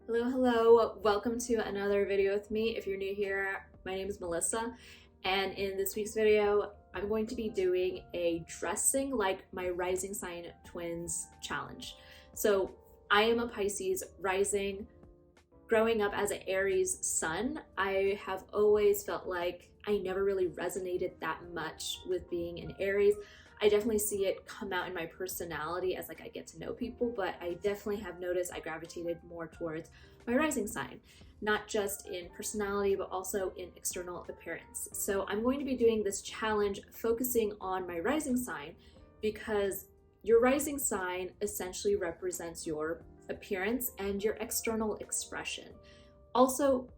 Hello. Welcome to another video with me. If you're new here, my name is Melissa, and in this week's video, I'm going to be doing a dressing like my rising sign twins challenge. So I am a Pisces rising. Growing up as an Aries sun, I have always felt like I never really resonated that much with being an Aries. I definitely see it come out in my personality as I get to know people, but I definitely have noticed I gravitated more towards my rising sign, not just in personality, but also in external appearance. So I'm going to be doing this challenge focusing on my rising sign because your rising sign essentially represents your appearance and your external expression. Also,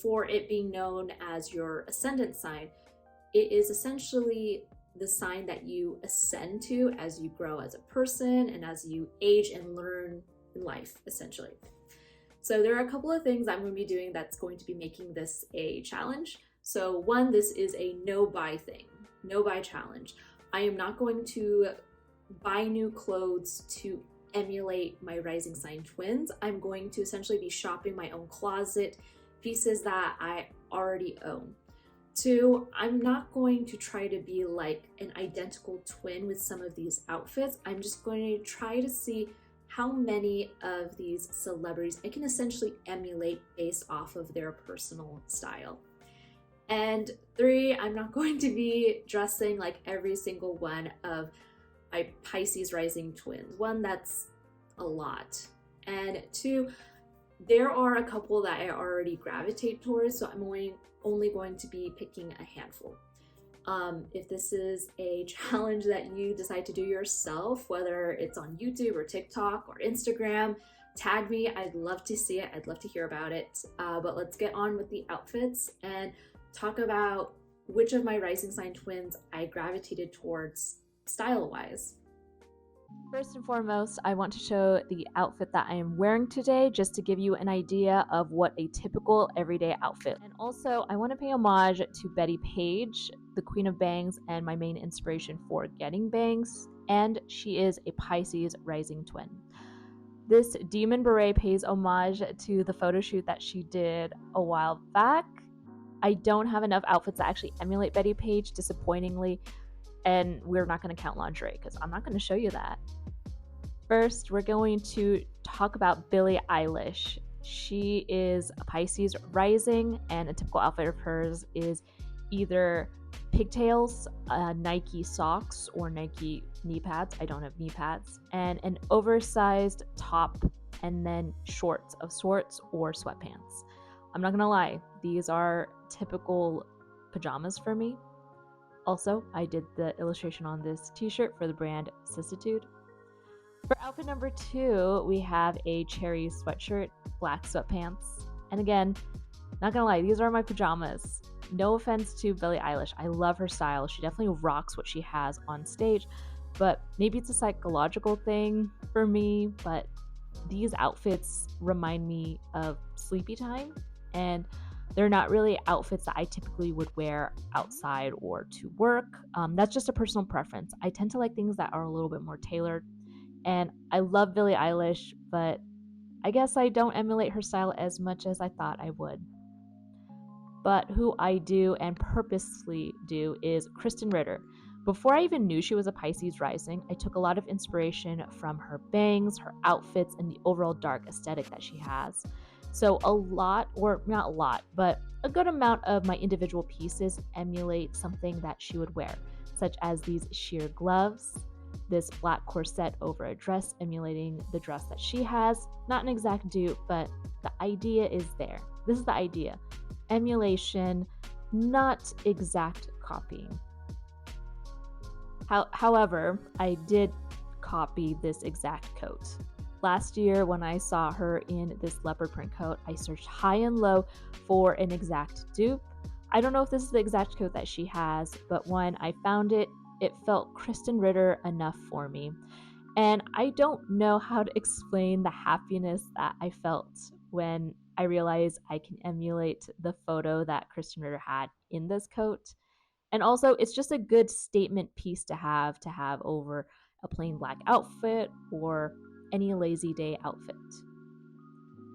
for it being known as your ascendant sign, it is essentially the sign that you ascend to as you grow as a person and as you age and learn in life, essentially. So there are a couple of things I'm going to be doing that's going to be making this a challenge. So one, this is a no buy thing, no buy challenge. I am not going to buy new clothes to emulate my rising sign twins. I'm going to essentially be shopping my own closet, pieces that I already own. Two, I'm not going to try to be like an identical twin with some of these outfits. I'm just going to try to see how many of these celebrities I can essentially emulate based off of their personal style. And three, I'm not going to be dressing like every single one of my Pisces rising twins. One, that's a lot. And two, there are a couple that I already gravitate towards, so I'm only going to be picking a handful. If this is a challenge that you decide to do yourself, whether it's on YouTube or TikTok or Instagram, tag me. I'd love to see it. I'd love to hear about it. But let's get on with the outfits and talk about which of my rising sign twins I gravitated towards style-wise. First and foremost, I want to show the outfit that I am wearing today just to give you an idea of what a typical everyday outfit. And also, I want to pay homage to Bettie Page, the queen of bangs and my main inspiration for getting bangs, and she is a Pisces rising twin. This demon beret pays homage to the photo shoot that she did a while back. I don't have enough outfits that actually emulate Bettie Page, disappointingly, and we're not going to count lingerie because I'm not going to show you that. First, we're going to talk about Billie Eilish. She is a Pisces rising, and a typical outfit of hers is either pigtails, Nike socks, or Nike knee pads. I don't have knee pads, and an oversized top, and then shorts of sorts or sweatpants. I'm not going to lie, these are typical pajamas for me. Also, I did the illustration on this t-shirt for the brand Sissitude. For outfit number 2, we have a cherry sweatshirt, black sweatpants. And again, not gonna lie, these are my pajamas. No offense to Billie Eilish. I love her style. She definitely rocks what she has on stage. But maybe it's a psychological thing for me, but these outfits remind me of sleepy time. And they're not really outfits that I typically would wear outside or to work. That's just a personal preference. I tend to like things that are a little bit more tailored. And I love Billie Eilish, but I guess I don't emulate her style as much as I thought I would. But who I do and purposely do is Krysten Ritter. Before I even knew she was a Pisces rising, I took a lot of inspiration from her bangs, her outfits, and the overall dark aesthetic that she has. So a lot, or not a lot, but a good amount of my individual pieces emulate something that she would wear, such as these sheer gloves, this black corset over a dress emulating the dress that she has. Not an exact dupe, but the idea is there. This is the idea. Emulation, not exact copying. However, I did copy this exact coat. Last year, when I saw her in this leopard print coat, I searched high and low for an exact dupe. I don't know if this is the exact coat that she has, but when I found it, it felt Krysten Ritter enough for me. And I don't know how to explain the happiness that I felt when I realized I can emulate the photo that Krysten Ritter had in this coat. And also, it's just a good statement piece to have over a plain black outfit or any lazy day outfit.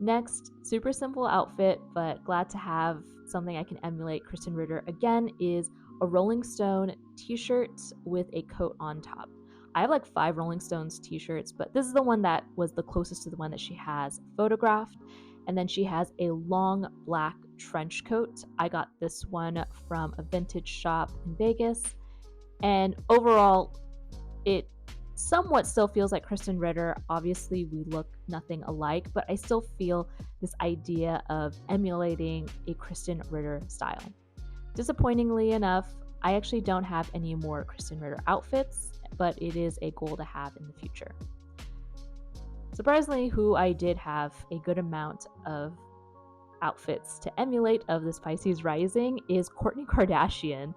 Next, super simple outfit, but glad to have something I can emulate Krysten Ritter again, is a Rolling Stone t-shirt with a coat on top. I have like 5 Rolling Stones t-shirts, but this is the one that was the closest to the one that she has photographed. And then she has a long black trench coat. I got this one from a vintage shop in Vegas. And overall, it somewhat still feels like Krysten Ritter. Obviously, we look nothing alike, but I still feel this idea of emulating a Krysten Ritter style. Disappointingly enough, I actually don't have any more Krysten Ritter outfits, but it is a goal to have in the future. Surprisingly, who I did have a good amount of outfits to emulate of this Pisces Rising is Kourtney Kardashian.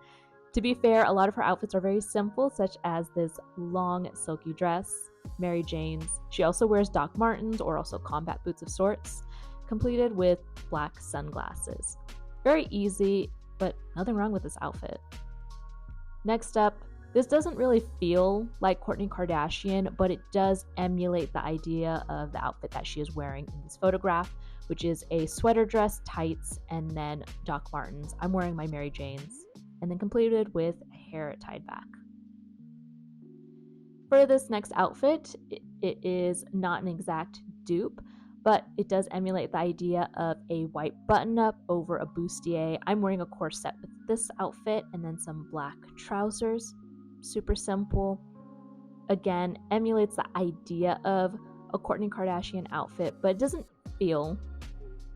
To be fair, a lot of her outfits are very simple, such as this long silky dress, Mary Jane's. She also wears Doc Martens or also combat boots of sorts, completed with black sunglasses. Very easy, but nothing wrong with this outfit. Next up, this doesn't really feel like Kourtney Kardashian, but it does emulate the idea of the outfit that she is wearing in this photograph, which is a sweater dress, tights, and then Doc Martens. I'm wearing my Mary Jane's, and then completed with hair tied back. For this next outfit, it is not an exact dupe, but it does emulate the idea of a white button-up over a bustier. I'm wearing a corset with this outfit and then some black trousers. Super simple. Again, emulates the idea of a Kourtney Kardashian outfit, but it doesn't feel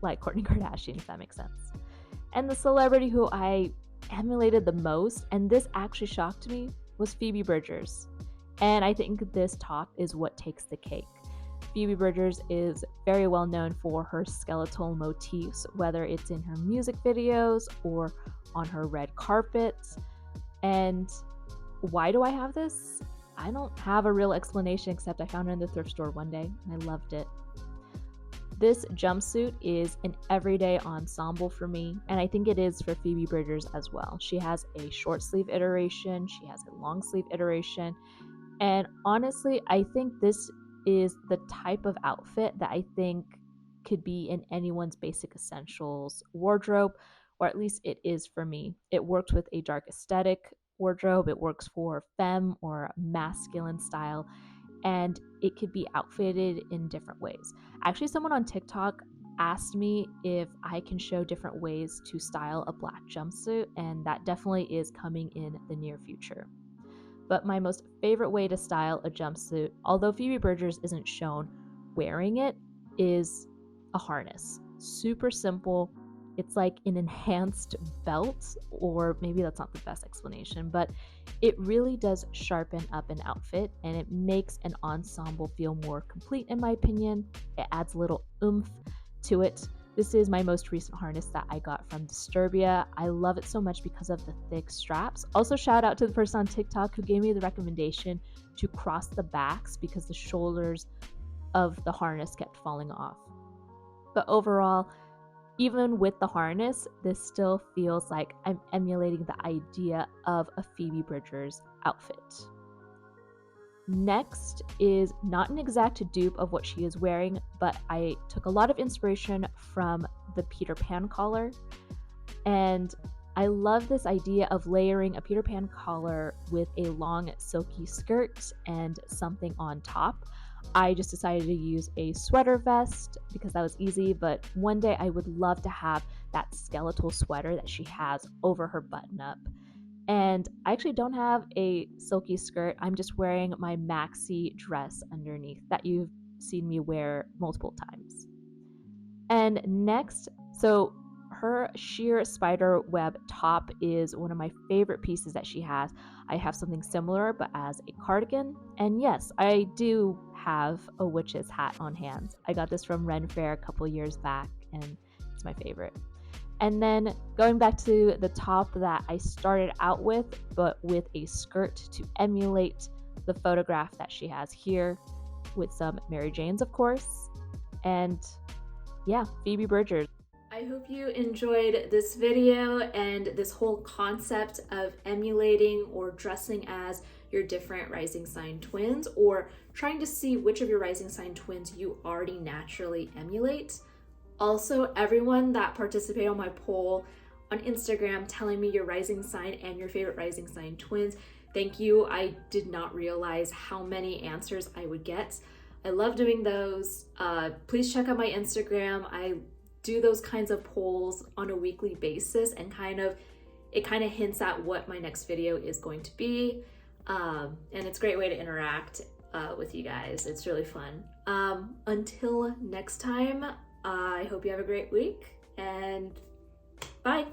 like Kourtney Kardashian, if that makes sense. And the celebrity who I emulated the most, and this actually shocked me, was Phoebe Bridgers. And I think this top is what takes the cake. Phoebe Bridgers is very well known for her skeletal motifs, whether it's in her music videos or on her red carpets. And why do I have this? I don't have a real explanation, except I found it in the thrift store one day and I loved it. This jumpsuit is an everyday ensemble for me, and I think it is for Phoebe Bridgers as well. She has a short sleeve iteration, she has a long sleeve iteration, and honestly, I think this is the type of outfit that I think could be in anyone's basic essentials wardrobe, or at least it is for me. It works with a dark aesthetic wardrobe, it works for femme or masculine style, and it could be outfitted in different ways. Actually, someone on TikTok asked me if I can show different ways to style a black jumpsuit, and that definitely is coming in the near future. But my most favorite way to style a jumpsuit, although Phoebe Bridgers isn't shown wearing it, is a harness. Super simple. It's like an enhanced belt, or maybe that's not the best explanation, but it really does sharpen up an outfit and it makes an ensemble feel more complete, in my opinion. It adds a little oomph to it. This is my most recent harness that I got from Disturbia. I love it so much because of the thick straps. Also, shout out to the person on TikTok who gave me the recommendation to cross the backs because the shoulders of the harness kept falling off. But overall, even with the harness, this still feels like I'm emulating the idea of a Phoebe Bridgers outfit. Next is not an exact dupe of what she is wearing, but I took a lot of inspiration from the Peter Pan collar. And I love this idea of layering a Peter Pan collar with a long silky skirt and something on top. I just decided to use a sweater vest because that was easy, but one day I would love to have that skeletal sweater that she has over her button-up. And I actually don't have a silky skirt. I'm just wearing my maxi dress underneath that you've seen me wear multiple times. And next, so her sheer spider web top is one of my favorite pieces that she has. I have something similar, but as a cardigan. And yes, I do have a witch's hat on hand. I got this from Ren Fair a couple years back, and it's my favorite. And then going back to the top that I started out with, but with a skirt to emulate the photograph that she has here, with some Mary Janes, of course. And yeah, Phoebe Bridgers. I hope you enjoyed this video and this whole concept of emulating or dressing as your different rising sign twins, or trying to see which of your rising sign twins you already naturally emulate. Also, everyone that participated on my poll on Instagram telling me your rising sign and your favorite rising sign twins, thank you. I did not realize how many answers I would get. I love doing those. Please check out my Instagram. I do those kinds of polls on a weekly basis, and it kind of hints at what my next video is going to be. And it's a great way to interact with you guys. It's really fun. Until next time, I hope you have a great week, and bye.